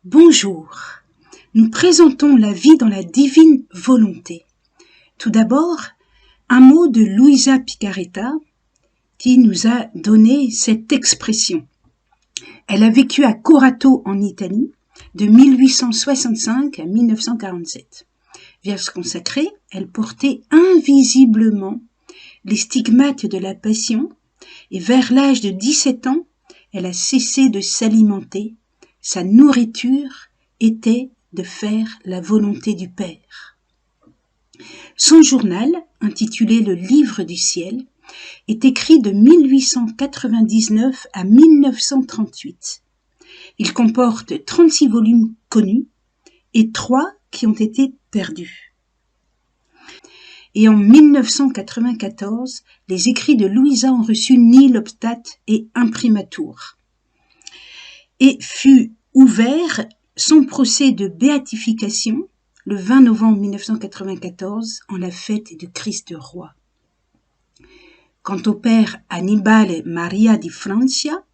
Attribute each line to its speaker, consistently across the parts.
Speaker 1: Bonjour, nous présentons la vie dans la divine volonté. Tout d'abord, un mot de Luisa Picaretta qui nous a donné cette expression. Elle a vécu à Corato en Italie de 1865 à 1947. Vierge consacrée, elle portait invisiblement les stigmates de la passion et vers l'âge de 17 ans, elle a cessé de s'alimenter. Sa nourriture était de faire la volonté du Père. Son journal, intitulé Le Livre du Ciel, est écrit de 1899 à 1938. Il comporte 36 volumes connus et 3 qui ont été perdus. Et en 1994, les écrits de Luisa ont reçu nil obstat et imprimatur. Et fut ouvert son procès de béatification le 20 novembre 1994 en la fête du Christ roi. Quant au père Annibale Maria di Francia,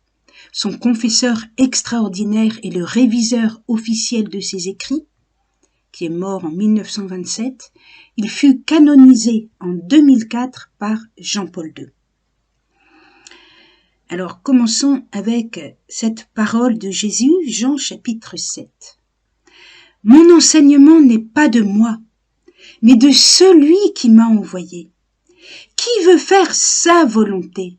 Speaker 1: son confesseur extraordinaire et le réviseur officiel de ses écrits, qui est mort en 1927, il fut canonisé en 2004 par Jean-Paul II. Alors, commençons avec cette parole de Jésus, Jean chapitre 7. « Mon enseignement n'est pas de moi, mais de celui qui m'a envoyé. Qui veut faire sa volonté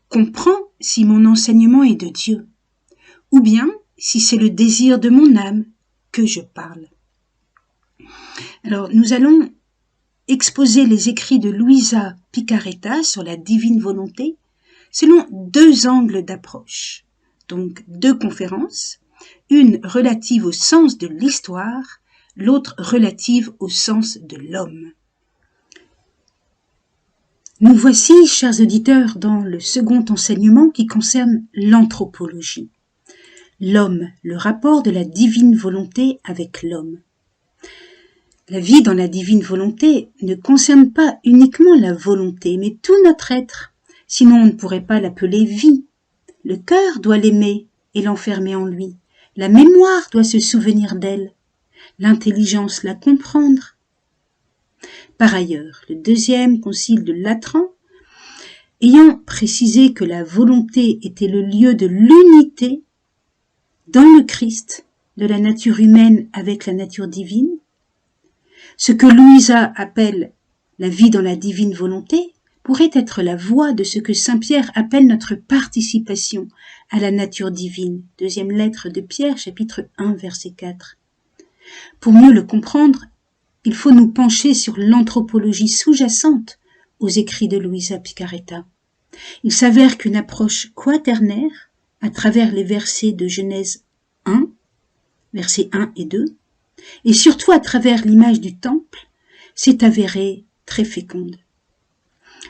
Speaker 1: comprend si mon enseignement est de Dieu, ou bien si c'est le désir de mon âme que je parle. » Alors, nous allons exposer les écrits de Luisa Picaretta sur la divine volonté, selon 2 angles d'approche, donc 2 conférences, une relative au sens de l'histoire, l'autre relative au sens de l'homme. Nous voici, chers auditeurs, dans le second enseignement qui concerne l'anthropologie. L'homme, le rapport de la divine volonté avec l'homme. La vie dans la divine volonté ne concerne pas uniquement la volonté, mais tout notre être. Sinon, on ne pourrait pas l'appeler vie. Le cœur doit l'aimer et l'enfermer en lui. La mémoire doit se souvenir d'elle. L'intelligence la comprendre. Par ailleurs, le 2e concile de Latran, ayant précisé que la volonté était le lieu de l'unité dans le Christ de la nature humaine avec la nature divine, ce que Luisa appelle la vie dans la divine volonté, pourrait être la voie de ce que saint Pierre appelle notre participation à la nature divine. 2e lettre de Pierre, chapitre 1, verset 4. Pour mieux le comprendre, il faut nous pencher sur l'anthropologie sous-jacente aux écrits de Luisa Picaretta. Il s'avère qu'une approche quaternaire, à travers les versets de Genèse 1, versets 1 et 2, et surtout à travers l'image du temple, s'est avérée très féconde.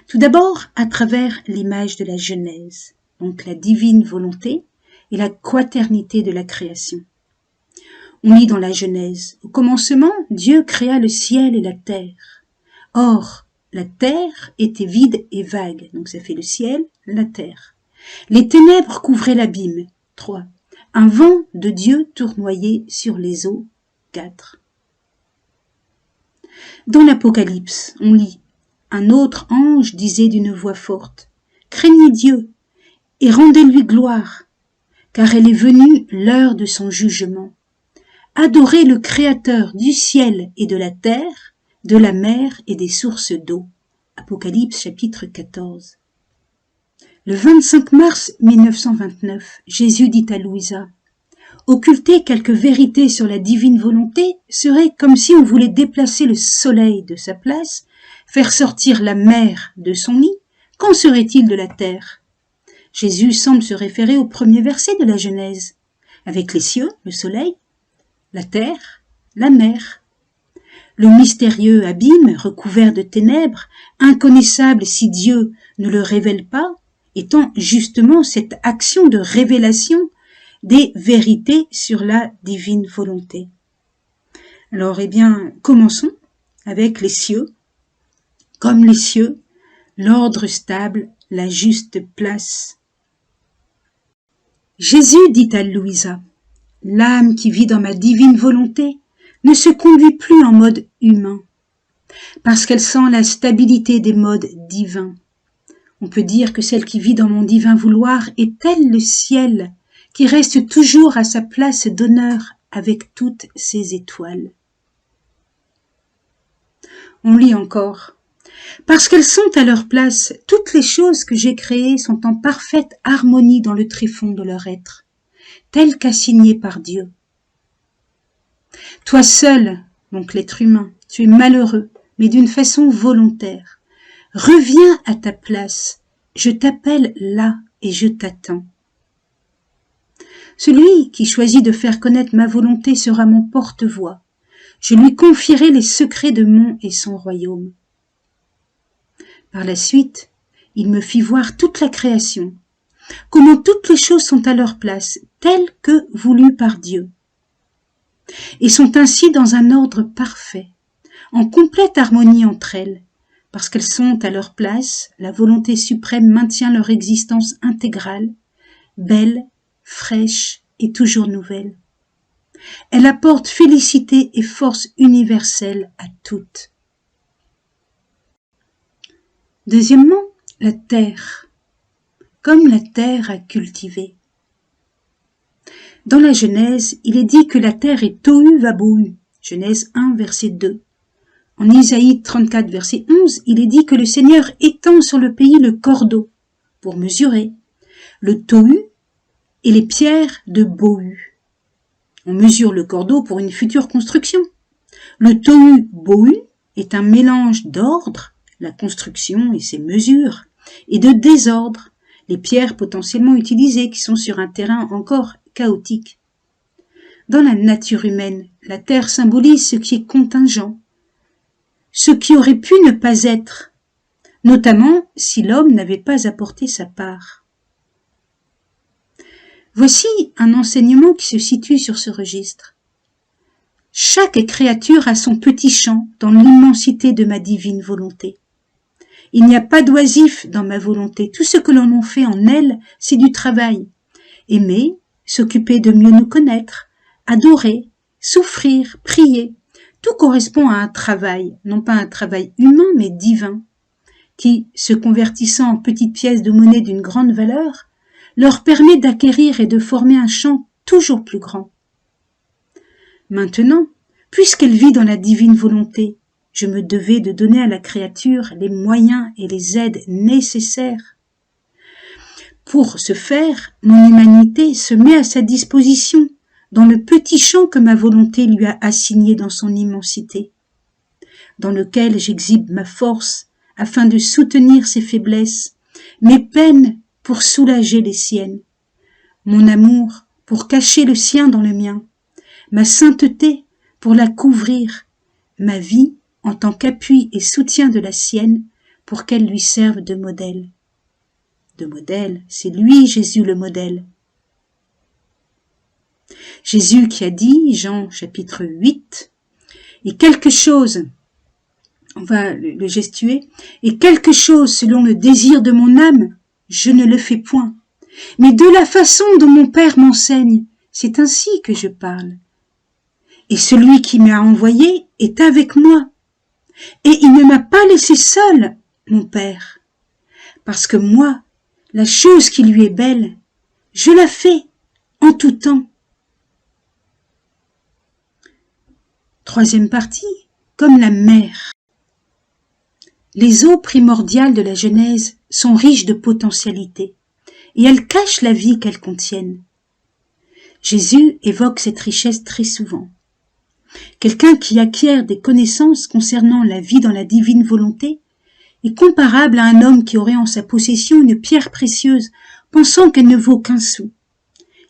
Speaker 1: Tout d'abord, à travers l'image de la Genèse, donc la divine volonté et la quaternité de la création. On lit dans la Genèse, au commencement, Dieu créa le ciel et la terre. Or, la terre était vide et vague, donc ça fait le ciel, la terre. Les ténèbres couvraient l'abîme. 3. Un vent de Dieu tournoyait sur les eaux. 4. Dans l'Apocalypse, on lit: un autre ange disait d'une voix forte: « Craignez Dieu et rendez-lui gloire, car elle est venue l'heure de son jugement. Adorez le Créateur du ciel et de la terre, de la mer et des sources d'eau. » Apocalypse chapitre 14. Le 25 mars 1929, Jésus dit à Luisa: « Occulter quelques vérités sur la divine volonté serait comme si on voulait déplacer le soleil de sa place, faire sortir la mer de son lit. Qu'en serait-il de la terre ?» Jésus semble se référer au 1er verset de la Genèse, avec les cieux, le soleil, la terre, la mer. Le mystérieux abîme recouvert de ténèbres, inconnaissable si Dieu ne le révèle pas, étant justement cette action de révélation des vérités sur la divine volonté. Alors, commençons avec les cieux. Comme les cieux, l'ordre stable, la juste place. Jésus dit à Luisa: l'âme qui vit dans ma divine volonté ne se conduit plus en mode humain, parce qu'elle sent la stabilité des modes divins. On peut dire que celle qui vit dans mon divin vouloir est telle le ciel, qui reste toujours à sa place d'honneur avec toutes ses étoiles. On lit encore. Parce qu'elles sont à leur place, toutes les choses que j'ai créées sont en parfaite harmonie dans le tréfonds de leur être, tel qu'assigné par Dieu. Toi seul, donc l'être humain, tu es malheureux, mais d'une façon volontaire. Reviens à ta place, je t'appelle là et je t'attends. Celui qui choisit de faire connaître ma volonté sera mon porte-voix. Je lui confierai les secrets de mon et son royaume. Par la suite, il me fit voir toute la création, comment toutes les choses sont à leur place, telles que voulues par Dieu, et sont ainsi dans un ordre parfait, en complète harmonie entre elles. Parce qu'elles sont à leur place, la volonté suprême maintient leur existence intégrale, belle, fraîche et toujours nouvelle. Elle apporte félicité et force universelle à toutes. Deuxièmement, la terre, comme la terre à cultiver. Dans la Genèse, il est dit que la terre est tohu vabohu, Genèse 1, verset 2. En Isaïe 34, verset 11, il est dit que le Seigneur étend sur le pays le cordeau pour mesurer le tohu et les pierres de bohu. On mesure le cordeau pour une future construction. Le tohu bohu est un mélange d'ordre, la construction et ses mesures, et de désordre, les pierres potentiellement utilisées qui sont sur un terrain encore chaotique. Dans la nature humaine, la terre symbolise ce qui est contingent, ce qui aurait pu ne pas être, notamment si l'homme n'avait pas apporté sa part. Voici un enseignement qui se situe sur ce registre. Chaque créature a son petit champ dans l'immensité de ma divine volonté. Il n'y a pas d'oisif dans ma volonté. Tout ce que l'on en fait en elle, c'est du travail. Aimer, s'occuper de mieux nous connaître, adorer, souffrir, prier. Tout correspond à un travail, non pas un travail humain, mais divin, qui, se convertissant en petites pièces de monnaie d'une grande valeur, leur permet d'acquérir et de former un champ toujours plus grand. Maintenant, puisqu'elle vit dans la divine volonté, je me devais de donner à la créature les moyens et les aides nécessaires. Pour ce faire, mon humanité se met à sa disposition dans le petit champ que ma volonté lui a assigné dans son immensité, dans lequel j'exhibe ma force afin de soutenir ses faiblesses, mes peines pour soulager les siennes, mon amour pour cacher le sien dans le mien, ma sainteté pour la couvrir, ma vie en tant qu'appui et soutien de la sienne pour qu'elle lui serve de modèle. De modèle, c'est lui Jésus le modèle. Jésus qui a dit, Jean chapitre 8, et quelque chose, on va le gestuer, et quelque chose selon le désir de mon âme, je ne le fais point. Mais de la façon dont mon Père m'enseigne, c'est ainsi que je parle. Et celui qui m'a envoyé est avec moi. Et il ne m'a pas laissé seul, mon Père. Parce que moi, la chose qui lui est belle, je la fais en tout temps. Troisième partie, comme la mer. Les eaux primordiales de la Genèse sont riches de potentialités et elles cachent la vie qu'elles contiennent. Jésus évoque cette richesse très souvent. Quelqu'un qui acquiert des connaissances concernant la vie dans la divine volonté est comparable à un homme qui aurait en sa possession une pierre précieuse, pensant qu'elle ne vaut qu'un sou.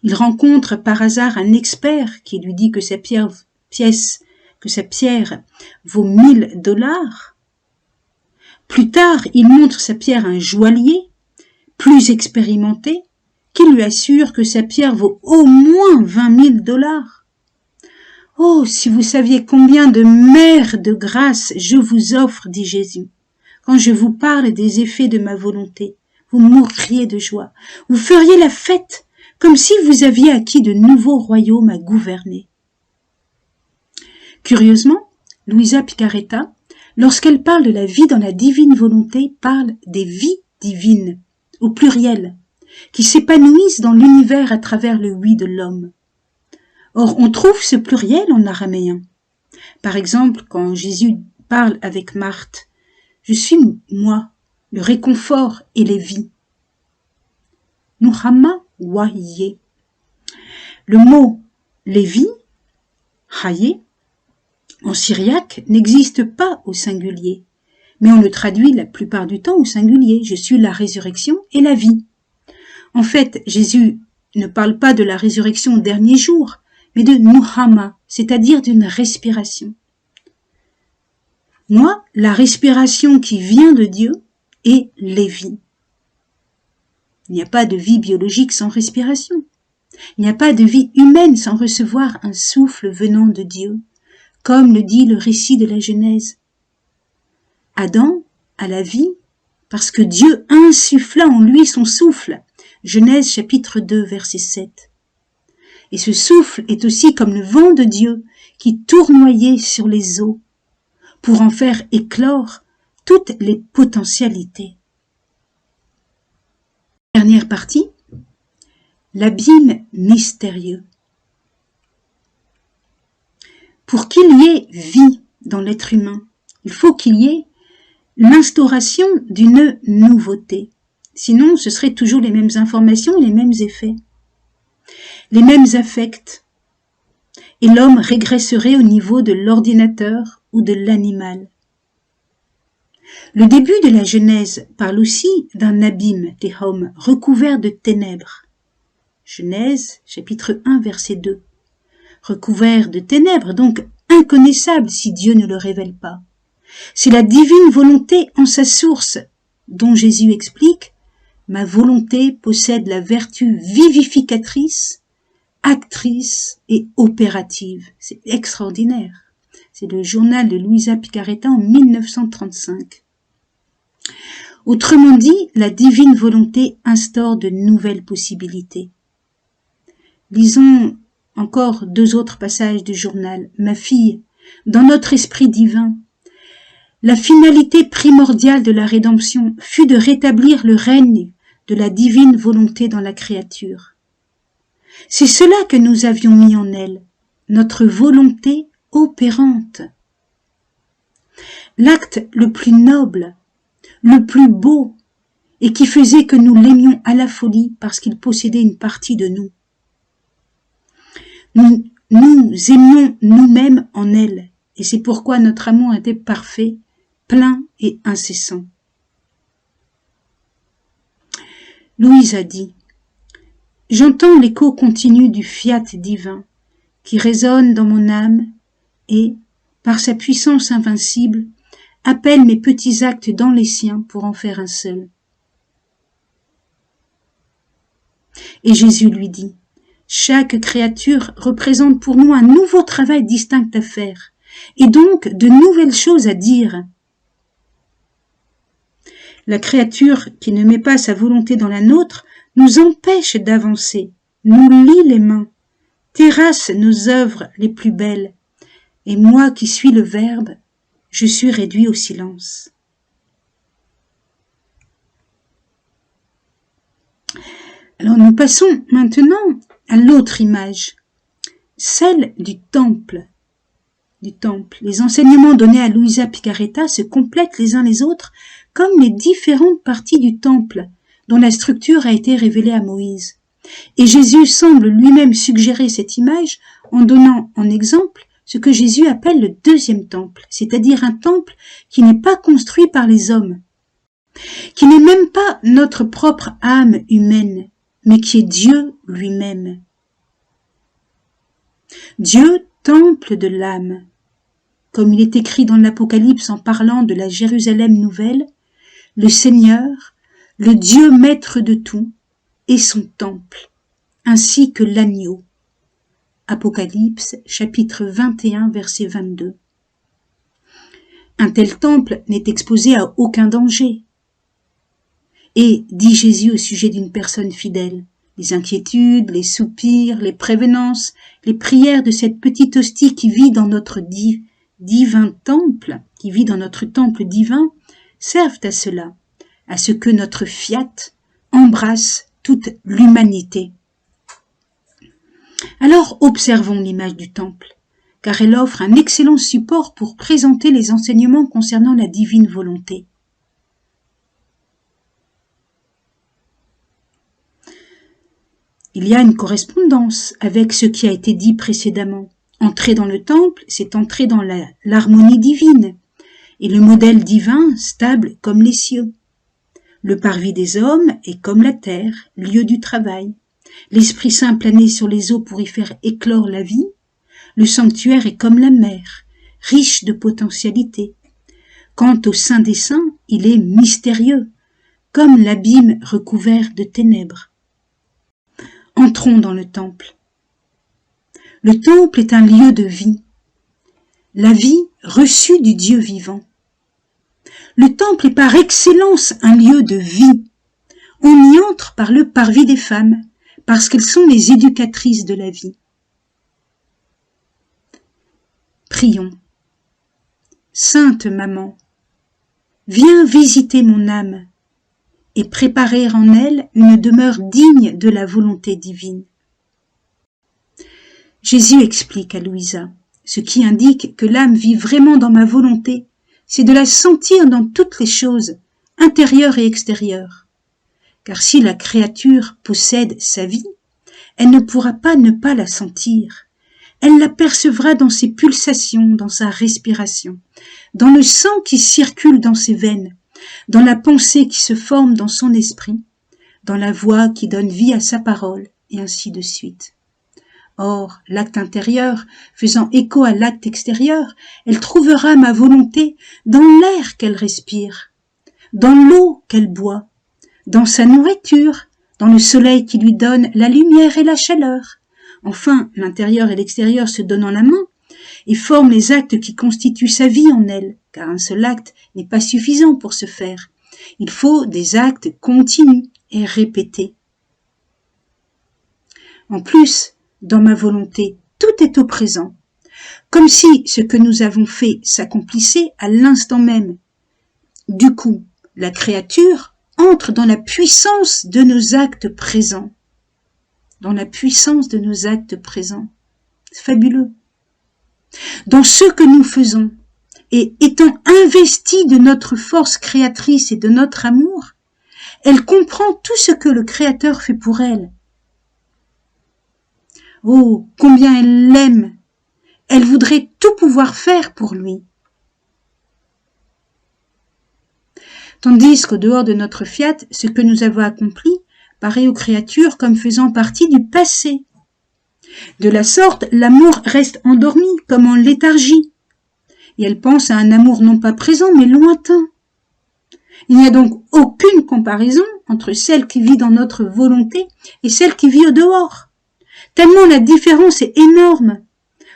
Speaker 1: Il rencontre par hasard un expert qui lui dit que sa pierre vaut 1000 $. Plus tard, il montre sa pierre à un joaillier, plus expérimenté, qui lui assure que sa pierre vaut au moins 20 000 $. Oh, si vous saviez combien de mers de grâce je vous offre, dit Jésus, quand je vous parle des effets de ma volonté, vous mourriez de joie, vous feriez la fête comme si vous aviez acquis de nouveaux royaumes à gouverner. Curieusement, Luisa Picaretta, lorsqu'elle parle de la vie dans la divine volonté, parle des vies divines, au pluriel, qui s'épanouissent dans l'univers à travers le oui de l'homme. Or, on trouve ce pluriel en araméen. Par exemple, quand Jésus parle avec Marthe, « Je suis moi, le réconfort et les vies. » Nuhama wahiye. Le mot « les vies » haye, en syriaque, n'existe pas au singulier, mais on le traduit la plupart du temps au singulier. Je suis la résurrection et la vie. En fait, Jésus ne parle pas de la résurrection au dernier jour, mais de Nuhama, c'est-à-dire d'une respiration. Moi, la respiration qui vient de Dieu est les vies. Il n'y a pas de vie biologique sans respiration. Il n'y a pas de vie humaine sans recevoir un souffle venant de Dieu, comme le dit le récit de la Genèse. Adam a la vie parce que Dieu insuffla en lui son souffle. Genèse chapitre 2, verset 7. Et ce souffle est aussi comme le vent de Dieu qui tournoyait sur les eaux pour en faire éclore toutes les potentialités. Dernière partie, l'abîme mystérieux. Pour qu'il y ait vie dans l'être humain, il faut qu'il y ait l'instauration d'une nouveauté. Sinon, ce seraient toujours les mêmes informations et les mêmes effets, les mêmes affects, et l'homme régresserait au niveau de l'ordinateur ou de l'animal. Le début de la Genèse parle aussi d'un abîme, Tehom, recouvert de ténèbres. Genèse, chapitre 1, verset 2. Recouvert de ténèbres, donc inconnaissable si Dieu ne le révèle pas. C'est la divine volonté en sa source, dont Jésus explique « Ma volonté possède la vertu vivificatrice, actrice et opérative. » C'est extraordinaire. C'est le journal de Luisa Picaretta en 1935. Autrement dit, la divine volonté instaure de nouvelles possibilités. Lisons encore 2 autres passages du journal. Ma fille, dans notre esprit divin, la finalité primordiale de la rédemption fut de rétablir le règne de la divine volonté dans la créature. C'est cela que nous avions mis en elle, notre volonté opérante. L'acte le plus noble, le plus beau, et qui faisait que nous l'aimions à la folie parce qu'il possédait une partie de nous. Nous aimions nous-mêmes en elle, et c'est pourquoi notre amour était parfait, plein et incessant. Louise a dit « J'entends l'écho continu du fiat divin qui résonne dans mon âme et, par sa puissance invincible, appelle mes petits actes dans les siens pour en faire un seul. » Et Jésus lui dit « Chaque créature représente pour nous un nouveau travail distinct à faire, et donc de nouvelles choses à dire. » La créature qui ne met pas sa volonté dans la nôtre nous empêche d'avancer, nous lie les mains, terrasse nos œuvres les plus belles, et moi qui suis le Verbe, je suis réduit au silence. Alors nous passons maintenant à l'autre image, celle du temple. Les enseignements donnés à Luisa Picaretta se complètent les uns les autres comme les différentes parties du temple dont la structure a été révélée à Moïse. Et Jésus semble lui-même suggérer cette image en donnant en exemple ce que Jésus appelle le deuxième temple, c'est-à-dire un temple qui n'est pas construit par les hommes, qui n'est même pas notre propre âme humaine, mais qui est Dieu lui-même. Dieu, temple de l'âme. Comme il est écrit dans l'Apocalypse en parlant de la Jérusalem nouvelle, le Seigneur, le Dieu maître de tout, est son temple, ainsi que l'agneau. Apocalypse, chapitre 21, verset 22. Un tel temple n'est exposé à aucun danger. Et, dit Jésus au sujet d'une personne fidèle, les inquiétudes, les soupirs, les prévenances, les prières de cette petite hostie qui vit dans notre divin temple, qui vit dans notre temple divin, servent à cela, à ce que notre fiat embrasse toute l'humanité. Alors observons l'image du temple, car elle offre un excellent support pour présenter les enseignements concernant la divine volonté. Il y a une correspondance avec ce qui a été dit précédemment. Entrer dans le temple, c'est entrer dans l'harmonie divine, et le modèle divin stable comme les cieux. Le parvis des hommes est comme la terre, lieu du travail. L'Esprit Saint planait sur les eaux pour y faire éclore la vie. Le sanctuaire est comme la mer, riche de potentialités. Quant au Saint des Saints, il est mystérieux, comme l'abîme recouvert de ténèbres. Entrons dans le temple. Le temple est un lieu de vie, la vie reçue du Dieu vivant. Le temple est par excellence un lieu de vie. On y entre par le parvis des femmes, parce qu'elles sont les éducatrices de la vie. Prions. Sainte Maman, viens visiter mon âme et préparer en elle une demeure digne de la volonté divine. Jésus explique à Louisa, ce qui indique que l'âme vit vraiment dans ma volonté, c'est de la sentir dans toutes les choses, intérieures et extérieures. Car si la créature possède sa vie, elle ne pourra pas ne pas la sentir. Elle l'apercevra dans ses pulsations, dans sa respiration, dans le sang qui circule dans ses veines, dans la pensée qui se forme dans son esprit, dans la voix qui donne vie à sa parole, et ainsi de suite. Or, l'acte intérieur, faisant écho à l'acte extérieur, elle trouvera ma volonté dans l'air qu'elle respire, dans l'eau qu'elle boit, dans sa nourriture, dans le soleil qui lui donne la lumière et la chaleur. Enfin, l'intérieur et l'extérieur se donnant la main et forment les actes qui constituent sa vie en elle, car un seul acte n'est pas suffisant pour se faire. Il faut des actes continus et répétés. En plus, dans ma volonté, tout est au présent, comme si ce que nous avons fait s'accomplissait à l'instant même. Du coup, la créature entre dans la puissance de nos actes présents. Dans la puissance de nos actes présents. C'est fabuleux. Dans ce que nous faisons, et étant investie de notre force créatrice et de notre amour, elle comprend tout ce que le Créateur fait pour elle. Oh, combien elle l'aime! Elle voudrait tout pouvoir faire pour lui. Tandis qu'au dehors de notre fiat, ce que nous avons accompli paraît aux créatures comme faisant partie du passé. De la sorte, l'amour reste endormi comme en léthargie, et elle pense à un amour non pas présent mais lointain. Il n'y a donc aucune comparaison entre celle qui vit dans notre volonté et celle qui vit au dehors. Tellement la différence est énorme.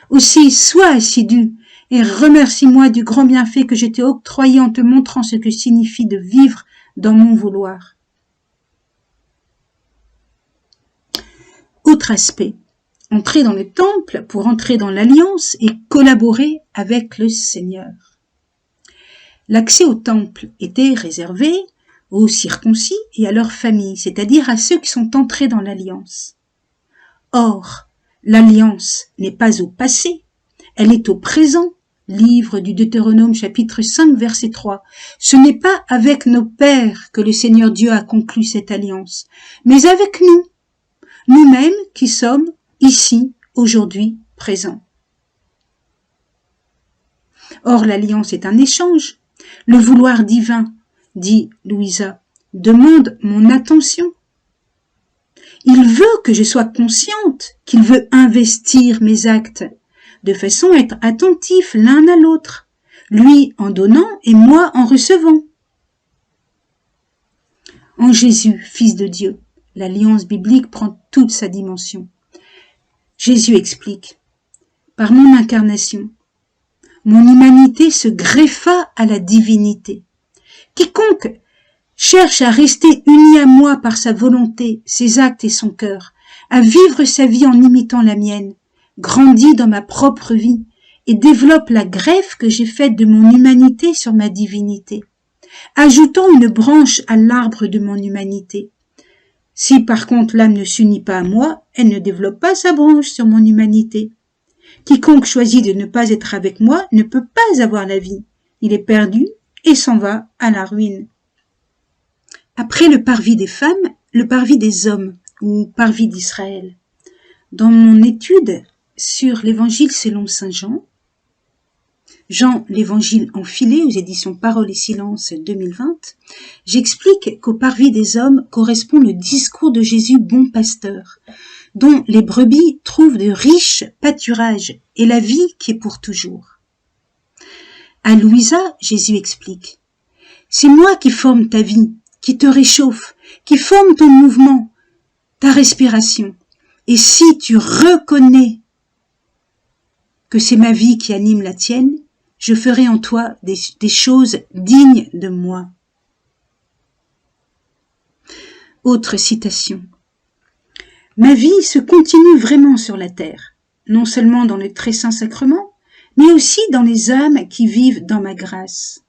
Speaker 1: Aussi, sois assidu et remercie-moi du grand bienfait que je t'ai octroyé en te montrant ce que signifie de vivre dans mon vouloir. Autre aspect, entrer dans le temple pour entrer dans l'alliance et collaborer avec le Seigneur. L'accès au temple était réservé aux circoncis et à leurs familles, c'est-à-dire à ceux qui sont entrés dans l'alliance. Or, l'alliance n'est pas au passé, elle est au présent. Livre du Deutéronome chapitre 5 verset 3. Ce n'est pas avec nos pères que le Seigneur Dieu a conclu cette alliance, mais avec nous, nous-mêmes qui sommes ici, aujourd'hui, présents. Or, l'alliance est un échange. Le vouloir divin, dit Louisa, demande mon attention. Il veut que je sois consciente qu'il veut investir mes actes, de façon à être attentifs l'un à l'autre, lui en donnant et moi en recevant. En Jésus, Fils de Dieu, l'alliance biblique prend toute sa dimension. Jésus explique, par mon incarnation, mon humanité se greffa à la divinité. Quiconque cherche à rester uni à moi par sa volonté, ses actes et son cœur, à vivre sa vie en imitant la mienne, grandit dans ma propre vie et développe la greffe que j'ai faite de mon humanité sur ma divinité, ajoutant une branche à l'arbre de mon humanité. Si par contre l'âme ne s'unit pas à moi, elle ne développe pas sa branche sur mon humanité. Quiconque choisit de ne pas être avec moi ne peut pas avoir la vie. Il est perdu et s'en va à la ruine. Après le parvis des femmes, le parvis des hommes, ou parvis d'Israël. Dans mon étude sur l'évangile selon saint Jean, l'évangile enfilé aux éditions Parole et Silence 2020, j'explique qu'au parvis des hommes correspond le discours de Jésus bon pasteur, dont les brebis trouvent de riches pâturages et la vie qui est pour toujours. À Louisa, Jésus explique: c'est moi qui forme ta vie, qui te réchauffe, qui forme ton mouvement, ta respiration. Et si tu reconnais que c'est ma vie qui anime la tienne, je ferai en toi des choses dignes de moi. Autre citation. Ma vie se continue vraiment sur la terre, non seulement dans le très saint sacrement, mais aussi dans les âmes qui vivent dans ma grâce.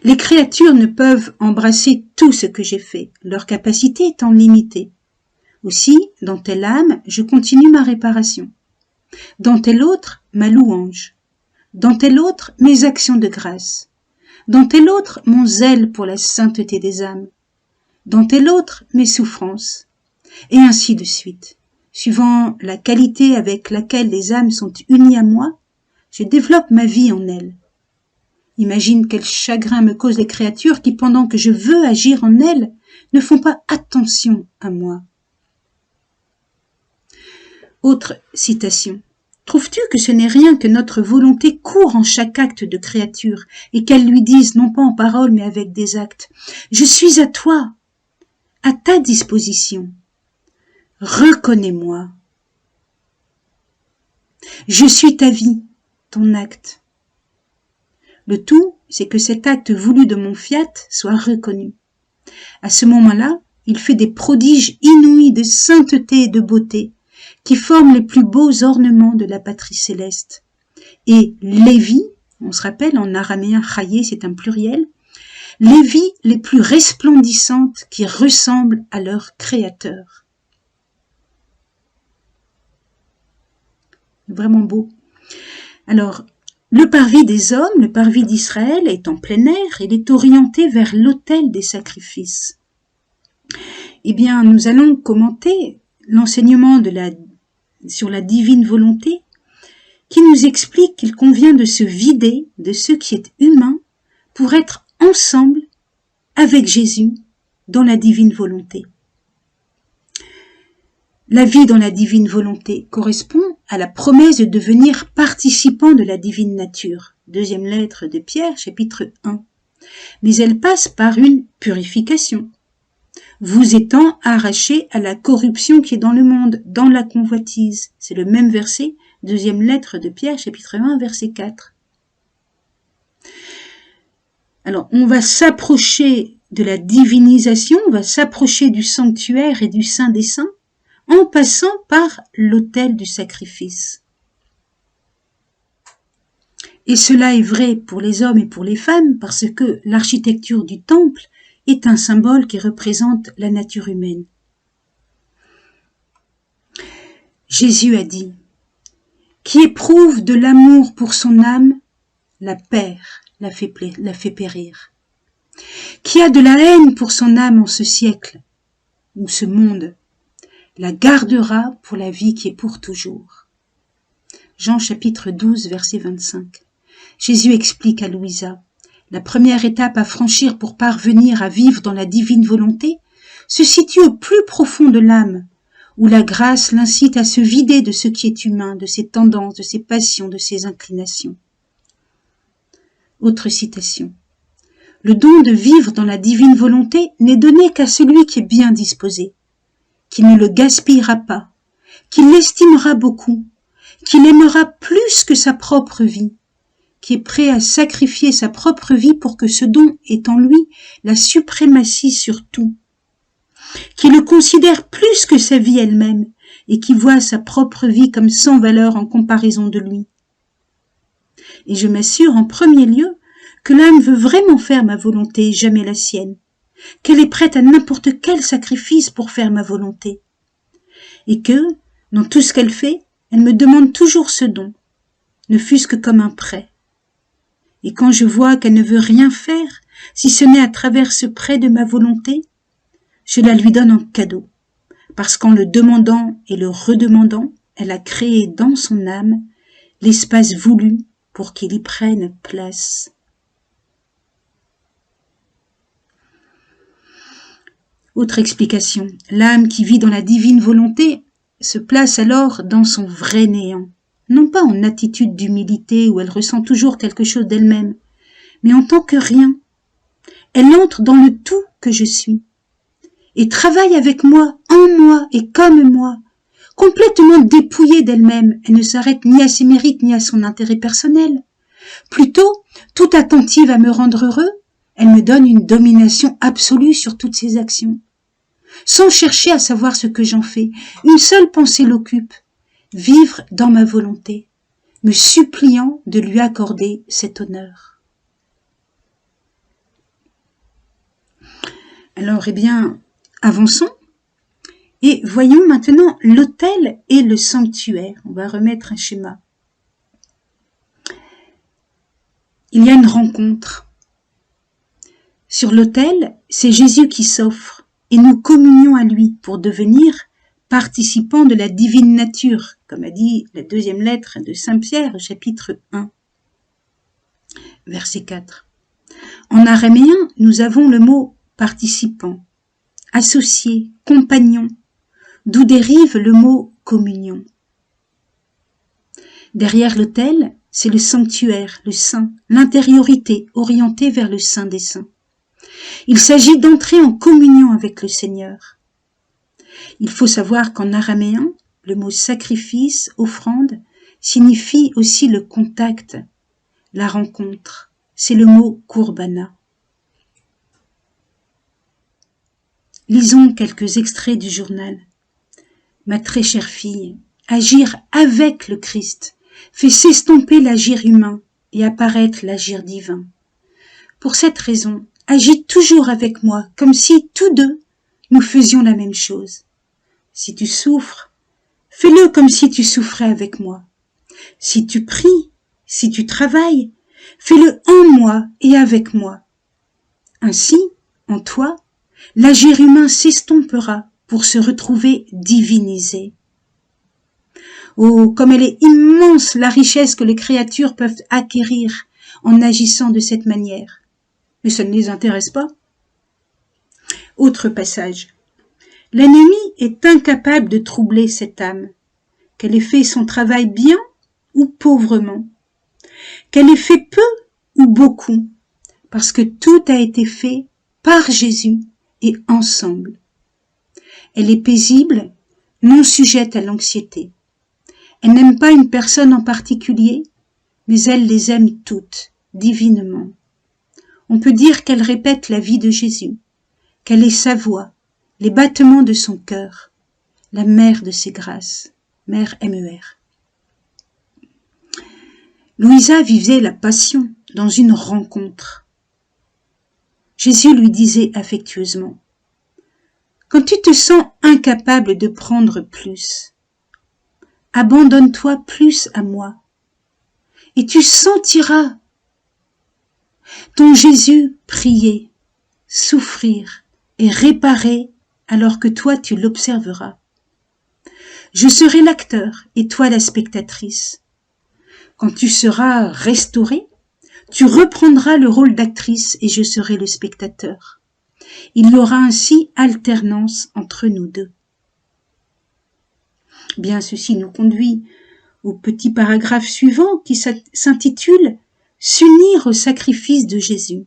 Speaker 1: Les créatures ne peuvent embrasser tout ce que j'ai fait, leur capacité étant limitée. Aussi, dans telle âme, je continue ma réparation. Dans telle autre, ma louange. Dans telle autre, mes actions de grâce. Dans telle autre, mon zèle pour la sainteté des âmes. Dans telle autre, mes souffrances. Et ainsi de suite. Suivant la qualité avec laquelle les âmes sont unies à moi, je développe ma vie en elles. Imagine quel chagrin me causent les créatures qui, pendant que je veux agir en elles, ne font pas attention à moi. Autre citation. Trouves-tu que ce n'est rien que notre volonté court en chaque acte de créature et qu'elle lui dise, non pas en parole mais avec des actes: je suis à toi, à ta disposition. Reconnais-moi. Je suis ta vie, ton acte. Le tout, c'est que cet acte voulu de mon fiat soit reconnu. À ce moment-là, il fait des prodiges inouïs de sainteté et de beauté, qui forment les plus beaux ornements de la patrie céleste. Et les vies, on se rappelle en araméen chayé, c'est un pluriel, les vies les plus resplendissantes qui ressemblent à leur créateur. Vraiment beau. Alors, le parvis des hommes, le parvis d'Israël, est en plein air, il est orienté vers l'autel des sacrifices. Eh bien, nous allons commenter l'enseignement sur la divine volonté, qui nous explique qu'il convient de se vider de ce qui est humain pour être ensemble avec Jésus dans la divine volonté. La vie dans la divine volonté correspond à la promesse de devenir participant de la divine nature. Deuxième lettre de Pierre, chapitre 1. Mais elle passe par une purification. Vous étant arrachés à la corruption qui est dans le monde, dans la convoitise. C'est le même verset, deuxième lettre de Pierre, chapitre 1, verset 4. Alors, on va s'approcher de la divinisation, on va s'approcher du sanctuaire et du Saint des Saints, en passant par l'autel du sacrifice. Et cela est vrai pour les hommes et pour les femmes, parce que l'architecture du temple est un symbole qui représente la nature humaine. Jésus a dit: qui éprouve de l'amour pour son âme, la perd, la fait périr. Qui a de la haine pour son âme en ce siècle, ou ce monde, la gardera pour la vie qui est pour toujours. Jean chapitre 12, verset 25. Jésus explique à Louisa: la première étape à franchir pour parvenir à vivre dans la divine volonté se situe au plus profond de l'âme, où la grâce l'incite à se vider de ce qui est humain, de ses tendances, de ses passions, de ses inclinations. Autre citation. Le don de vivre dans la divine volonté n'est donné qu'à celui qui est bien disposé, qui ne le gaspillera pas, qui l'estimera beaucoup, qui l'aimera plus que sa propre vie, qui est prêt à sacrifier sa propre vie pour que ce don ait en lui la suprématie sur tout, qui le considère plus que sa vie elle-même et qui voit sa propre vie comme sans valeur en comparaison de lui. Et je m'assure en premier lieu que l'âme veut vraiment faire ma volonté et jamais la sienne, qu'elle est prête à n'importe quel sacrifice pour faire ma volonté, et que, dans tout ce qu'elle fait, elle me demande toujours ce don, ne fût-ce que comme un prêt. Et quand je vois qu'elle ne veut rien faire, si ce n'est à travers ce prêt de ma volonté, je la lui donne en cadeau, parce qu'en le demandant et le redemandant, elle a créé dans son âme l'espace voulu pour qu'il y prenne place. Autre explication, l'âme qui vit dans la divine volonté se place alors dans son vrai néant, non pas en attitude d'humilité où elle ressent toujours quelque chose d'elle-même, mais en tant que rien. Elle entre dans le tout que je suis et travaille avec moi, en moi et comme moi, complètement dépouillée d'elle-même. Elle ne s'arrête ni à ses mérites ni à son intérêt personnel. Plutôt, tout attentive à me rendre heureux, elle me donne une domination absolue sur toutes ses actions. Sans chercher à savoir ce que j'en fais, une seule pensée l'occupe, vivre dans ma volonté, me suppliant de lui accorder cet honneur. Alors, avançons et voyons maintenant l'autel et le sanctuaire. On va remettre un schéma. Il y a une rencontre. Sur l'autel, c'est Jésus qui s'offre et nous communions à lui pour devenir participants de la divine nature, comme a dit la deuxième lettre de Saint Pierre, chapitre 1, verset 4. En araméen, nous avons le mot participant, associé, compagnon, d'où dérive le mot communion. Derrière l'autel, c'est le sanctuaire, le saint, l'intériorité orientée vers le saint des saints. Il s'agit d'entrer en communion avec le Seigneur. Il faut savoir qu'en araméen, le mot sacrifice, offrande, signifie aussi le contact, la rencontre. C'est le mot kurbana. Lisons quelques extraits du journal. Ma très chère fille, agir avec le Christ fait s'estomper l'agir humain et apparaître l'agir divin. Pour cette raison, agis toujours avec moi, comme si tous deux, nous faisions la même chose. Si tu souffres, fais-le comme si tu souffrais avec moi. Si tu pries, si tu travailles, fais-le en moi et avec moi. Ainsi, en toi, l'agir humain s'estompera pour se retrouver divinisé. Oh, comme elle est immense la richesse que les créatures peuvent acquérir en agissant de cette manière. Mais ça ne les intéresse pas. Autre passage. L'ennemi est incapable de troubler cette âme, qu'elle ait fait son travail bien ou pauvrement, qu'elle ait fait peu ou beaucoup, parce que tout a été fait par Jésus et ensemble. Elle est paisible, non sujette à l'anxiété. Elle n'aime pas une personne en particulier, mais elle les aime toutes, divinement. On peut dire qu'elle répète la vie de Jésus, qu'elle est sa voix, les battements de son cœur, la mère de ses grâces, mère MER. Louisa vivait la passion dans une rencontre. Jésus lui disait affectueusement, « Quand tu te sens incapable de prendre plus, abandonne-toi plus à moi, et tu sentiras ton Jésus prier, souffrir et réparer alors que toi tu l'observeras. Je serai l'acteur et toi la spectatrice. Quand tu seras restauré, tu reprendras le rôle d'actrice et je serai le spectateur. Il y aura ainsi alternance entre nous deux. » Bien, ceci nous conduit au petit paragraphe suivant qui s'intitule « S'unir au sacrifice de Jésus ».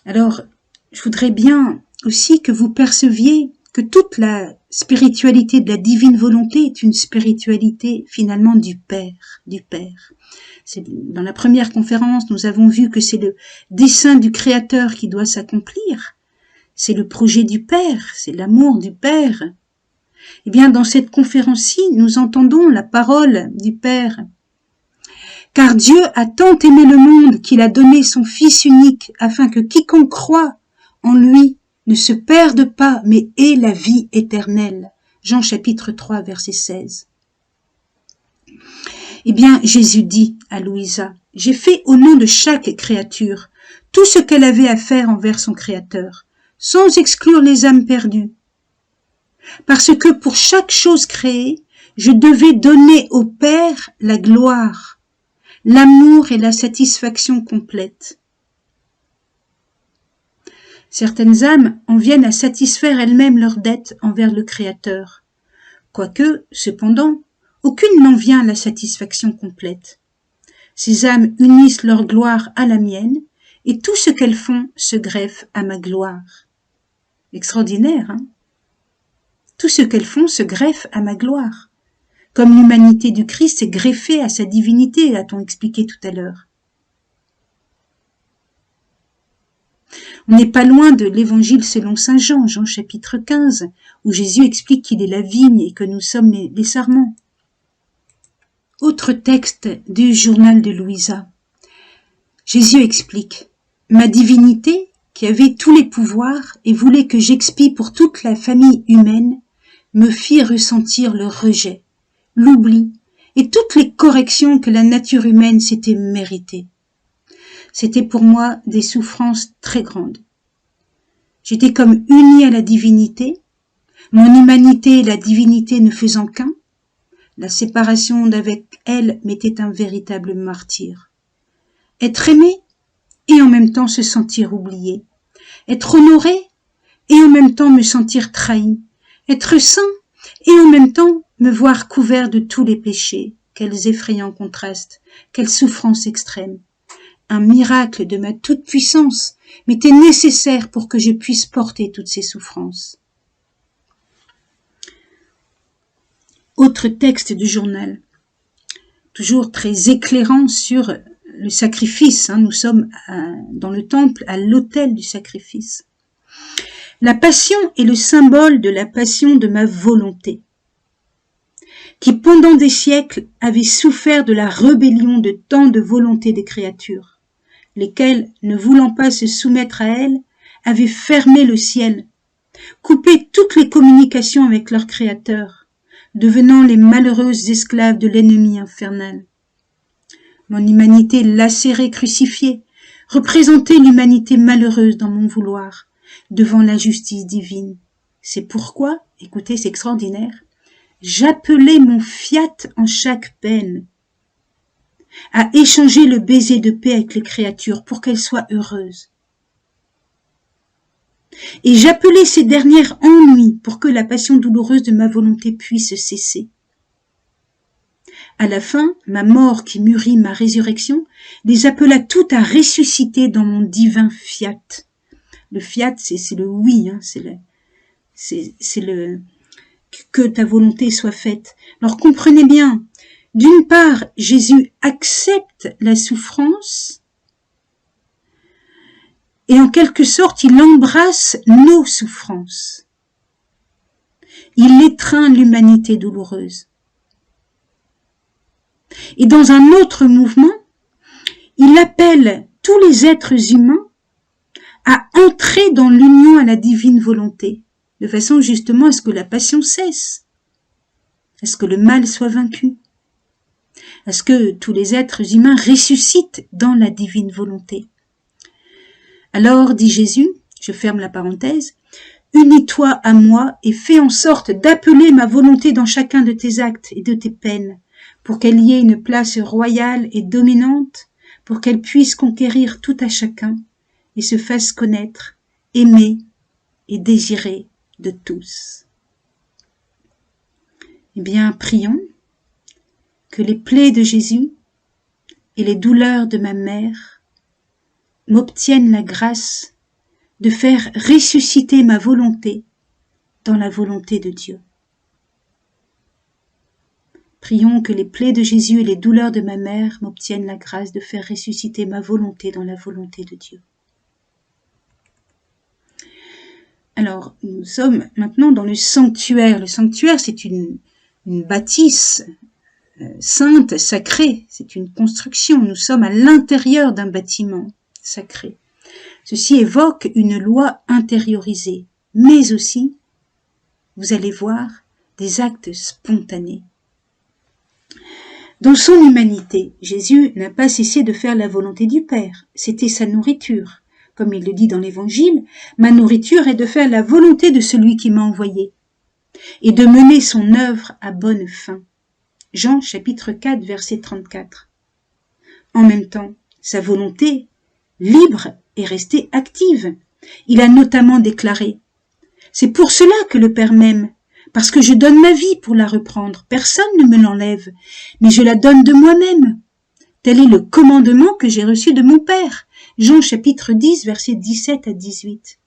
Speaker 1: Alors, je voudrais bien aussi que vous perceviez que toute la spiritualité de la divine volonté est une spiritualité finalement du Père, Dans la première conférence, nous avons vu que c'est le dessein du Créateur qui doit s'accomplir. C'est le projet du Père, c'est l'amour du Père. Eh bien, dans cette conférence-ci, nous entendons la parole du Père. Car Dieu a tant aimé le monde qu'il a donné son Fils unique, afin que quiconque croit en lui ne se perde pas, mais ait la vie éternelle. Jean chapitre 3, verset 16. Eh bien, Jésus dit à Louisa, « J'ai fait au nom de chaque créature tout ce qu'elle avait à faire envers son Créateur, sans exclure les âmes perdues. Parce que pour chaque chose créée, je devais donner au Père la gloire, l'amour et la satisfaction complète. » Certaines âmes en viennent à satisfaire elles-mêmes leurs dettes envers le Créateur. Quoique, cependant, aucune n'en vient à la satisfaction complète. Ces âmes unissent leur gloire à la mienne, et tout ce qu'elles font se greffe à ma gloire. Extraordinaire, hein? Tout ce qu'elles font se greffe à ma gloire. Comme l'humanité du Christ est greffée à sa divinité, a-t-on expliqué tout à l'heure. On n'est pas loin de l'évangile selon saint Jean, Jean chapitre 15, où Jésus explique qu'il est la vigne et que nous sommes les sarments. Autre texte du journal de Louisa. Jésus explique, « Ma divinité, qui avait tous les pouvoirs et voulait que j'expie pour toute la famille humaine, me fit ressentir le rejet, l'oubli et toutes les corrections que la nature humaine s'était méritées. C'était pour moi des souffrances très grandes. J'étais comme unie à la divinité, mon humanité et la divinité ne faisant qu'un. La séparation d'avec elle m'était un véritable martyre. Être aimé et en même temps se sentir oublié. Être honoré et en même temps me sentir trahi. Être saint et en même temps me voir couvert de tous les péchés. Quels effrayants contrastes, quelle souffrance extrême. Un miracle de ma toute-puissance m'était nécessaire pour que je puisse porter toutes ces souffrances. Autre texte du journal, toujours très éclairant sur le sacrifice. Nous sommes dans le temple, à l'autel du sacrifice. La passion est le symbole de la passion de ma volonté, qui pendant des siècles avait souffert de la rébellion de tant de volontés des créatures, lesquelles, ne voulant pas se soumettre à elle, avaient fermé le ciel, coupé toutes les communications avec leur Créateur, devenant les malheureuses esclaves de l'ennemi infernal. Mon humanité lacérée, crucifiée, représentait l'humanité malheureuse dans mon vouloir, devant la justice divine. C'est pourquoi, écoutez, c'est extraordinaire, j'appelais mon fiat en chaque peine, à échanger le baiser de paix avec les créatures pour qu'elles soient heureuses. Et j'appelais ces dernières ennuis pour que la passion douloureuse de ma volonté puisse cesser. À la fin, ma mort qui mûrit ma résurrection les appela toutes à ressusciter dans mon divin fiat. Le fiat, c'est le oui, c'est le que ta volonté soit faite. Alors comprenez bien, d'une part, Jésus accepte la souffrance et en quelque sorte, il embrasse nos souffrances. Il étreint l'humanité douloureuse. Et dans un autre mouvement, il appelle tous les êtres humains à entrer dans l'union à la divine volonté, de façon justement à ce que la passion cesse, à ce que le mal soit vaincu, à ce que tous les êtres humains ressuscitent dans la divine volonté. Alors, dit Jésus, je ferme la parenthèse, « Unis-toi à moi et fais en sorte d'appeler ma volonté dans chacun de tes actes et de tes peines, pour qu'elle y ait une place royale et dominante, pour qu'elle puisse conquérir tout à chacun et se fasse connaître, aimer et désirer de tous. » Eh bien, prions que les plaies de Jésus et les douleurs de ma mère m'obtiennent la grâce de faire ressusciter ma volonté dans la volonté de Dieu. Prions que les plaies de Jésus et les douleurs de ma mère m'obtiennent la grâce de faire ressusciter ma volonté dans la volonté de Dieu. Alors, nous sommes maintenant dans le sanctuaire. Le sanctuaire, c'est une bâtisse sainte, sacrée. C'est une construction. Nous sommes à l'intérieur d'un bâtiment sacré. Ceci évoque une loi intériorisée, mais aussi, vous allez voir, des actes spontanés. Dans son humanité, Jésus n'a pas cessé de faire la volonté du Père. C'était sa nourriture. Comme il le dit dans l'Évangile, « Ma nourriture est de faire la volonté de celui qui m'a envoyé et de mener son œuvre à bonne fin. » Jean chapitre 4, verset 34. En même temps, sa volonté, libre, est restée active. Il a notamment déclaré « C'est pour cela que le Père m'aime, parce que je donne ma vie pour la reprendre. Personne ne me l'enlève, mais je la donne de moi-même. Tel est le commandement que j'ai reçu de mon Père. » Jean chapitre 10, versets 17 à 18.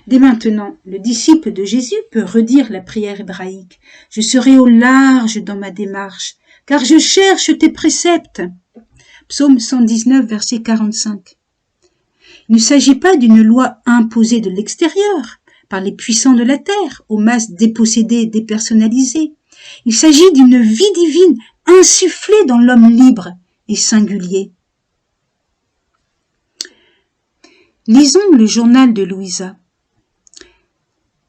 Speaker 1: Dès maintenant, le disciple de Jésus peut redire la prière hébraïque. « Je serai au large dans ma démarche, car je cherche tes préceptes. » Psaume 119, verset 45. Il ne s'agit pas d'une loi imposée de l'extérieur, par les puissants de la terre, aux masses dépossédées et dépersonnalisées. Il s'agit d'une vie divine insufflée dans l'homme libre et singulier. Lisons le journal de Louisa.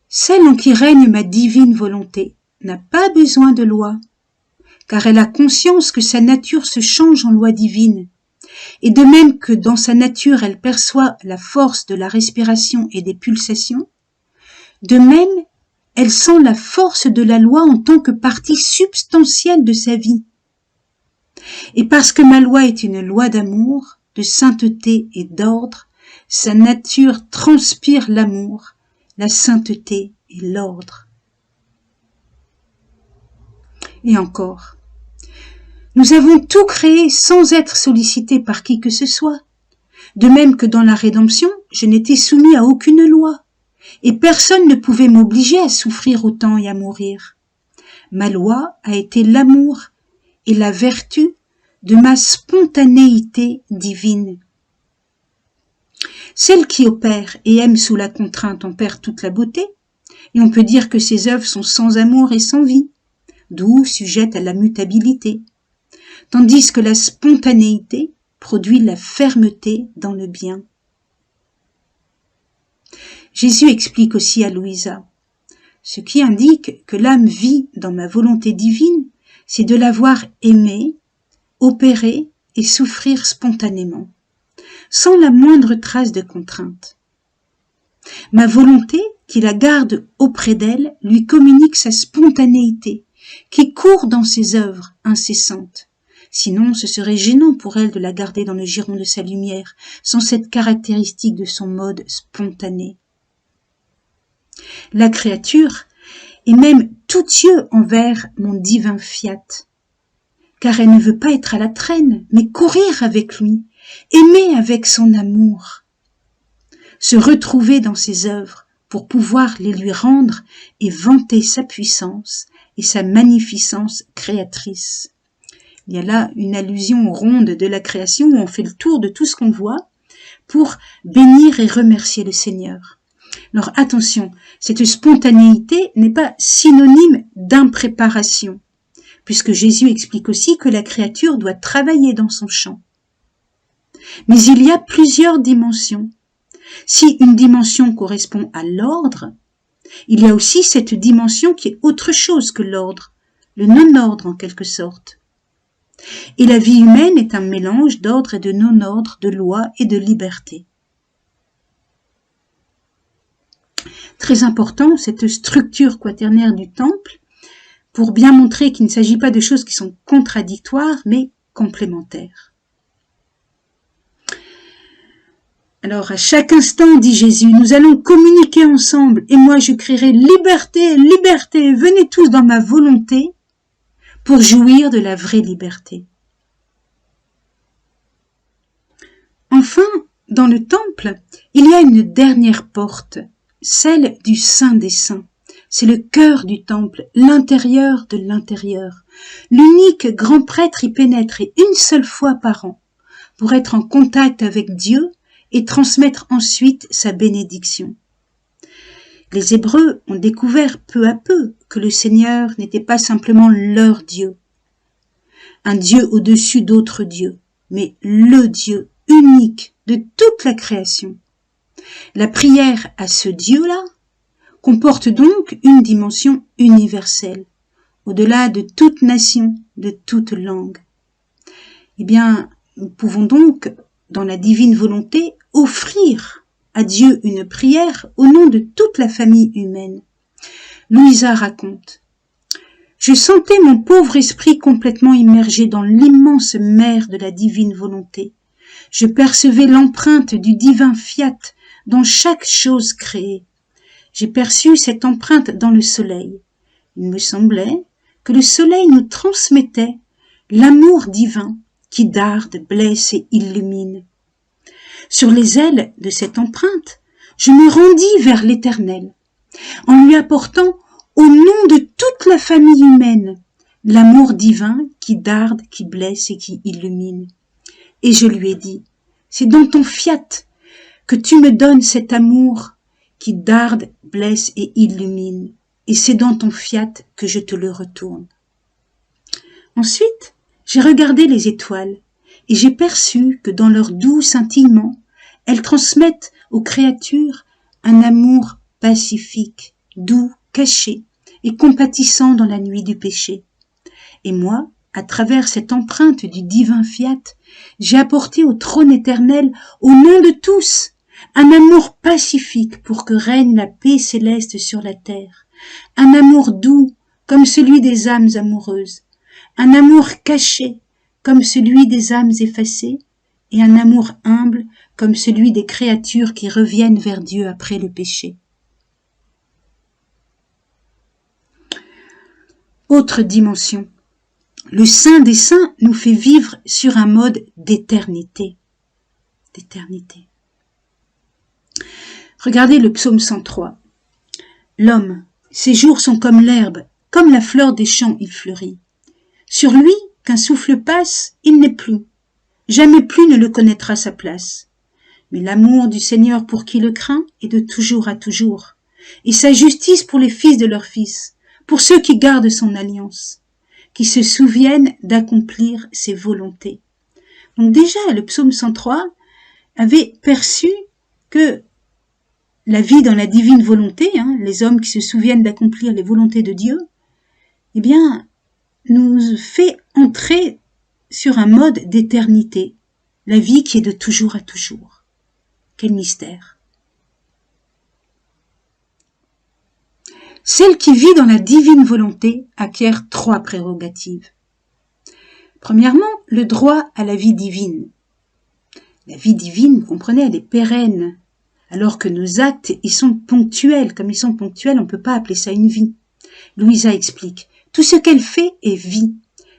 Speaker 1: Celle en qui règne ma divine volonté n'a pas besoin de loi, car elle a conscience que sa nature se change en loi divine, et de même que dans sa nature elle perçoit la force de la respiration et des pulsations, de même elle sent la force de la loi en tant que partie substantielle de sa vie. Et parce que ma loi est une loi d'amour, de sainteté et d'ordre, sa nature transpire l'amour, la sainteté et l'ordre. Et encore, nous avons tout créé sans être sollicités par qui que ce soit. De même que dans la rédemption, je n'étais soumis à aucune loi, et personne ne pouvait m'obliger à souffrir autant et à mourir. Ma loi a été l'amour et la vertu de ma spontanéité divine. Celle qui opère et aime sous la contrainte en perd toute la beauté, et on peut dire que ses œuvres sont sans amour et sans vie, d'où sujettes à la mutabilité, tandis que la spontanéité produit la fermeté dans le bien. Jésus explique aussi à Louisa, ce qui indique que l'âme vit dans ma volonté divine, c'est de l'avoir aimée, opérer et souffrir spontanément, sans la moindre trace de contrainte. Ma volonté, qui la garde auprès d'elle, lui communique sa spontanéité, qui court dans ses œuvres incessantes. Sinon, ce serait gênant pour elle de la garder dans le giron de sa lumière, sans cette caractéristique de son mode spontané. La créature est même tout yeux envers mon divin fiat, car elle ne veut pas être à la traîne, mais courir avec lui, aimer avec son amour, se retrouver dans ses œuvres pour pouvoir les lui rendre et vanter sa puissance et sa magnificence créatrice. Il y a là une allusion ronde de la création où on fait le tour de tout ce qu'on voit pour bénir et remercier le Seigneur. Alors attention, cette spontanéité n'est pas synonyme d'impréparation, puisque Jésus explique aussi que la créature doit travailler dans son champ. Mais il y a plusieurs dimensions. Si une dimension correspond à l'ordre, il y a aussi cette dimension qui est autre chose que l'ordre, le non-ordre en quelque sorte. Et la vie humaine est un mélange d'ordre et de non-ordre, de loi et de liberté. Très important, cette structure quaternaire du temple, pour bien montrer qu'il ne s'agit pas de choses qui sont contradictoires, mais complémentaires. Alors, à chaque instant, dit Jésus, nous allons communiquer ensemble, et moi je crierai liberté, liberté, venez tous dans ma volonté, pour jouir de la vraie liberté. Enfin, dans le temple, il y a une dernière porte, celle du Saint des Saints. C'est le cœur du temple, l'intérieur de l'intérieur. L'unique grand prêtre y pénètre et une seule fois par an pour être en contact avec Dieu et transmettre ensuite sa bénédiction. Les Hébreux ont découvert peu à peu que le Seigneur n'était pas simplement leur Dieu, un Dieu au-dessus d'autres dieux, mais le Dieu unique de toute la création. La prière à ce Dieu-là comporte donc une dimension universelle, au-delà de toute nation, de toute langue. Eh bien, nous pouvons donc, dans la divine volonté, offrir à Dieu une prière au nom de toute la famille humaine. Louisa raconte: je sentais mon pauvre esprit complètement immergé dans l'immense mer de la divine volonté. Je percevais l'empreinte du divin fiat dans chaque chose créée. J'ai perçu cette empreinte dans le soleil. Il me semblait que le soleil nous transmettait l'amour divin qui darde, blesse et illumine. Sur les ailes de cette empreinte, je me rendis vers l'Éternel, en lui apportant, au nom de toute la famille humaine, l'amour divin qui darde, qui blesse et qui illumine. Et je lui ai dit: c'est dans ton fiat que tu me donnes cet amour qui darde, blesse et illumine, et c'est dans ton fiat que je te le retourne. Ensuite, j'ai regardé les étoiles, et j'ai perçu que dans leur doux scintillement, elles transmettent aux créatures un amour pacifique, doux, caché et compatissant dans la nuit du péché. Et moi, à travers cette empreinte du divin fiat, j'ai apporté au trône éternel, au nom de tous, un amour pacifique pour que règne la paix céleste sur la terre, un amour doux comme celui des âmes amoureuses, un amour caché comme celui des âmes effacées, et un amour humble comme celui des créatures qui reviennent vers Dieu après le péché. Autre dimension. Le Saint des Saints nous fait vivre sur un mode d'éternité. D'éternité. Regardez le psaume 103. L'homme, ses jours sont comme l'herbe, comme la fleur des champs il fleurit. Sur lui, qu'un souffle passe, il n'est plus. Jamais plus ne le connaîtra sa place. Mais l'amour du Seigneur pour qui le craint est de toujours à toujours, et sa justice pour les fils de leurs fils, pour ceux qui gardent son alliance, qui se souviennent d'accomplir ses volontés. Donc déjà, le psaume 103 avait perçu que la vie dans la divine volonté, les hommes qui se souviennent d'accomplir les volontés de Dieu, eh bien, nous fait entrer sur un mode d'éternité, la vie qui est de toujours à toujours. Quel mystère! Celle qui vit dans la divine volonté acquiert 3 prérogatives. Premièrement, le droit à la vie divine. La vie divine, vous comprenez, elle est pérenne, alors que nos actes, ils sont ponctuels. Comme ils sont ponctuels, on ne peut pas appeler ça une vie. Louisa explique: tout ce qu'elle fait est vie.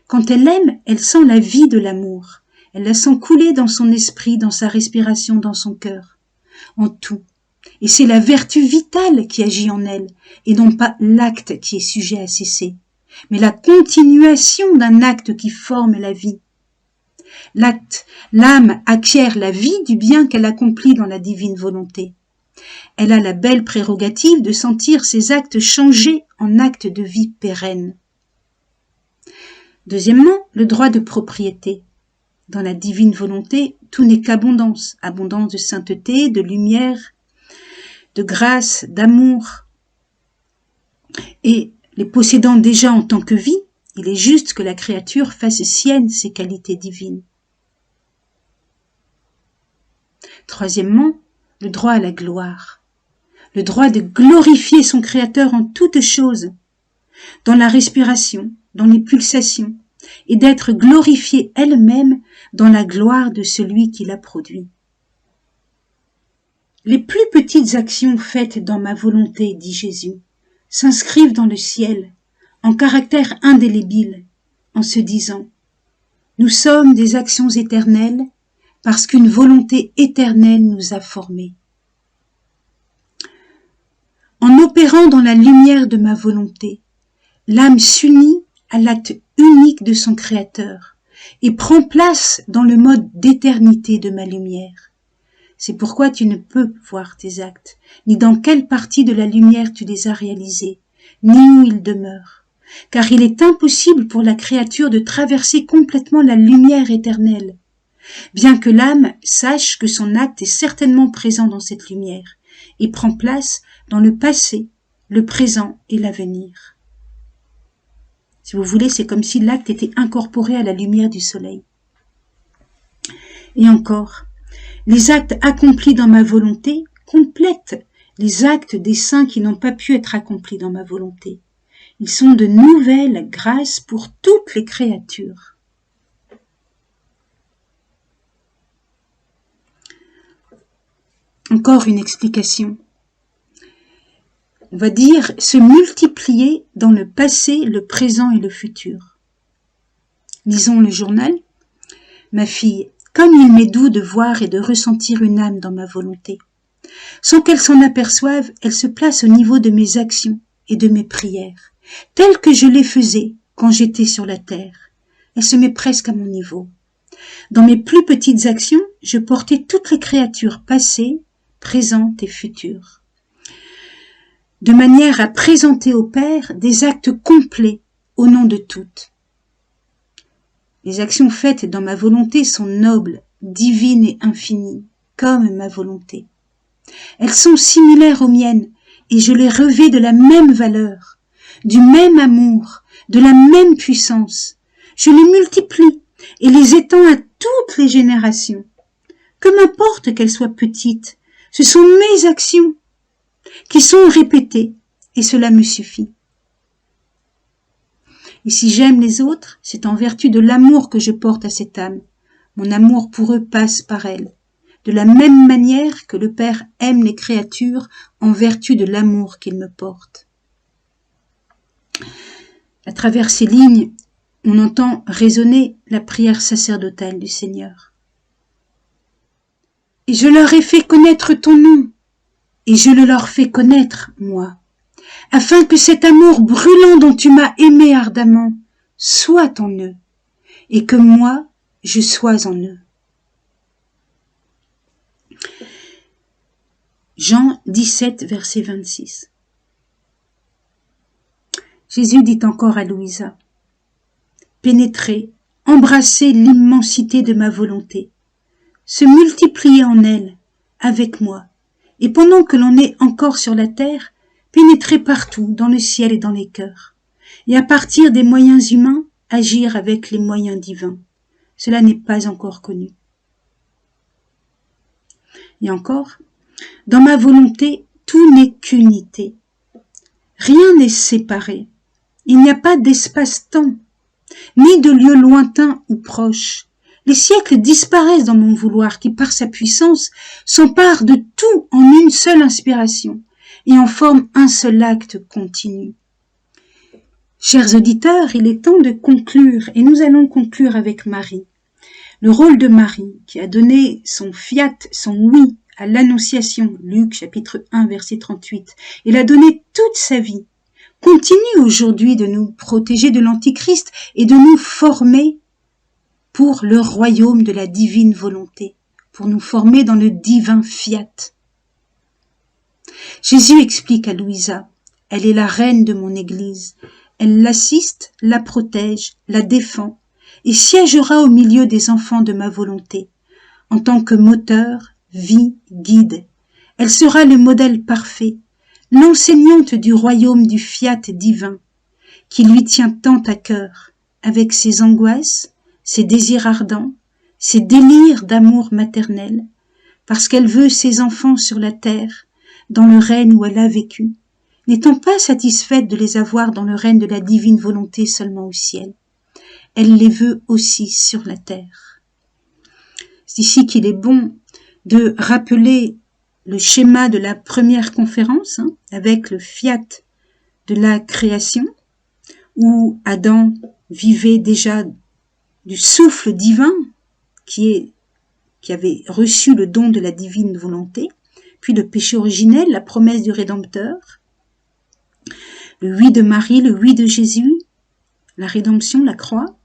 Speaker 1: Quand elle aime, elle sent la vie de l'amour. Elle la sent couler dans son esprit, dans sa respiration, dans son cœur, en tout. Et c'est la vertu vitale qui agit en elle, et non pas l'acte qui est sujet à cesser, mais la continuation d'un acte qui forme la vie. L'âme acquiert la vie du bien qu'elle accomplit dans la divine volonté. Elle a la belle prérogative de sentir ses actes changer en actes de vie pérenne. Deuxièmement, le droit de propriété. Dans la divine volonté, tout n'est qu'abondance, abondance de sainteté, de lumière, de grâce, d'amour. Et les possédant déjà en tant que vie, il est juste que la créature fasse sienne ces qualités divines. Troisièmement, le droit à la gloire. Le droit de glorifier son Créateur en toutes choses, dans la respiration, dans les pulsations, et d'être glorifiée elle-même dans la gloire de celui qui l'a produit. Les plus petites actions faites dans ma volonté, dit Jésus, s'inscrivent dans le ciel, en caractère indélébile, en se disant: nous sommes des actions éternelles parce qu'une volonté éternelle nous a formés. opérant dans la lumière de ma volonté, l'âme s'unit à l'acte unique de son Créateur et prend place dans le mode d'éternité de ma lumière. C'est pourquoi tu ne peux voir tes actes, ni dans quelle partie de la lumière tu les as réalisés, ni où ils demeurent, car il est impossible pour la créature de traverser complètement la lumière éternelle, bien que l'âme sache que son acte est certainement présent dans cette lumière et prend place dans le passé, le présent et l'avenir. Si vous voulez, c'est comme si l'acte était incorporé à la lumière du soleil. Et encore, les actes accomplis dans ma volonté complètent les actes des saints qui n'ont pas pu être accomplis dans ma volonté. Ils sont de nouvelles grâces pour toutes les créatures. Encore une explication. On va dire se multiplier dans le passé, le présent et le futur. Lisons le journal. Ma fille, comme il m'est doux de voir et de ressentir une âme dans ma volonté. Sans qu'elle s'en aperçoive, elle se place au niveau de mes actions et de mes prières, telles que je les faisais quand j'étais sur la terre. Elle se met presque à mon niveau. Dans mes plus petites actions, je portais toutes les créatures passées, présentes et futures, de manière à présenter au Père des actes complets au nom de toutes. Les actions faites dans ma volonté sont nobles, divines et infinies, comme ma volonté. Elles sont similaires aux miennes, et je les revêts de la même valeur, du même amour, de la même puissance. Je les multiplie et les étends à toutes les générations. Que m'importe qu'elles soient petites, ce sont mes actions qui sont répétées, et cela me suffit. Et si j'aime les autres, c'est en vertu de l'amour que je porte à cette âme. Mon amour pour eux passe par elle, de la même manière que le Père aime les créatures en vertu de l'amour qu'il me porte. À travers ces lignes, on entend résonner la prière sacerdotale du Seigneur. Et je leur ai fait connaître ton nom, et je le leur fais connaître, moi, afin que cet amour brûlant dont tu m'as aimé ardemment soit en eux, et que moi, je sois en eux. Jean 17, verset 26. Jésus dit encore à Louisa, « Pénétrez, embrassez l'immensité de ma volonté, se multiplier en elle, avec moi, et pendant que l'on est encore sur la terre, pénétrer partout, dans le ciel et dans les cœurs, et à partir des moyens humains, agir avec les moyens divins. Cela n'est pas encore connu. » Et encore, dans ma volonté, tout n'est qu'unité. Rien n'est séparé. Il n'y a pas d'espace-temps, ni de lieu lointain ou proche. Les siècles disparaissent dans mon vouloir qui, par sa puissance, s'empare de tout en une seule inspiration et en forme un seul acte continu. Chers auditeurs, il est temps de conclure et nous allons conclure avec Marie. Le rôle de Marie qui a donné son fiat, son oui à l'Annonciation, Luc chapitre 1 verset 38, et l'a donné toute sa vie, continue aujourd'hui de nous protéger de l'Antichrist et de nous former pour le royaume de la divine volonté, pour nous former dans le divin fiat. Jésus explique à Louisa, elle est la reine de mon Église, elle l'assiste, la protège, la défend et siégera au milieu des enfants de ma volonté, en tant que moteur, vie, guide. Elle sera le modèle parfait, l'enseignante du royaume du fiat divin, qui lui tient tant à cœur, avec ses angoisses, ses désirs ardents, ses délires d'amour maternel, parce qu'elle veut ses enfants sur la terre, dans le règne où elle a vécu, n'étant pas satisfaite de les avoir dans le règne de la divine volonté seulement au ciel. Elle les veut aussi sur la terre. C'est ici qu'il est bon de rappeler le schéma de la première conférence, avec le fiat de la création, où Adam vivait déjà du souffle divin qui avait reçu le don de la divine volonté, puis le péché originel, la promesse du Rédempteur, Le oui de Marie, le oui de Jésus, la rédemption, la croix.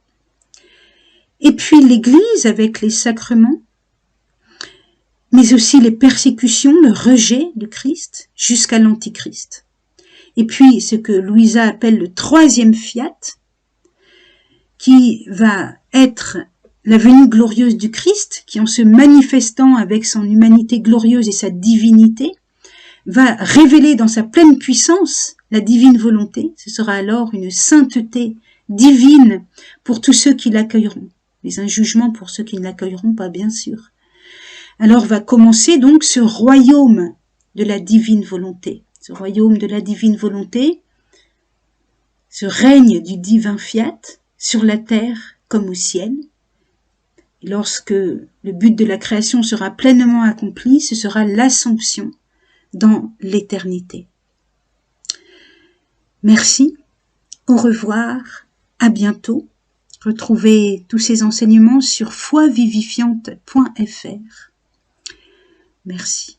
Speaker 1: Et puis l'Église avec les sacrements, mais aussi les persécutions, le rejet de Christ jusqu'à l'Antichrist. Et puis ce que Louisa appelle le troisième fiat, qui va être la venue glorieuse du Christ, qui en se manifestant avec son humanité glorieuse et sa divinité, va révéler dans sa pleine puissance la divine volonté. Ce sera alors une sainteté divine pour tous ceux qui l'accueilleront, mais un jugement pour ceux qui ne l'accueilleront pas, bien sûr. Alors va commencer donc ce royaume de la divine volonté. Ce royaume de la divine volonté, ce règne du divin fiat sur la terre comme au ciel. Et lorsque le but de la création sera pleinement accompli, ce sera l'assomption dans l'éternité. Merci, au revoir, à bientôt. Retrouvez tous ces enseignements sur foivivifiante.fr. Merci.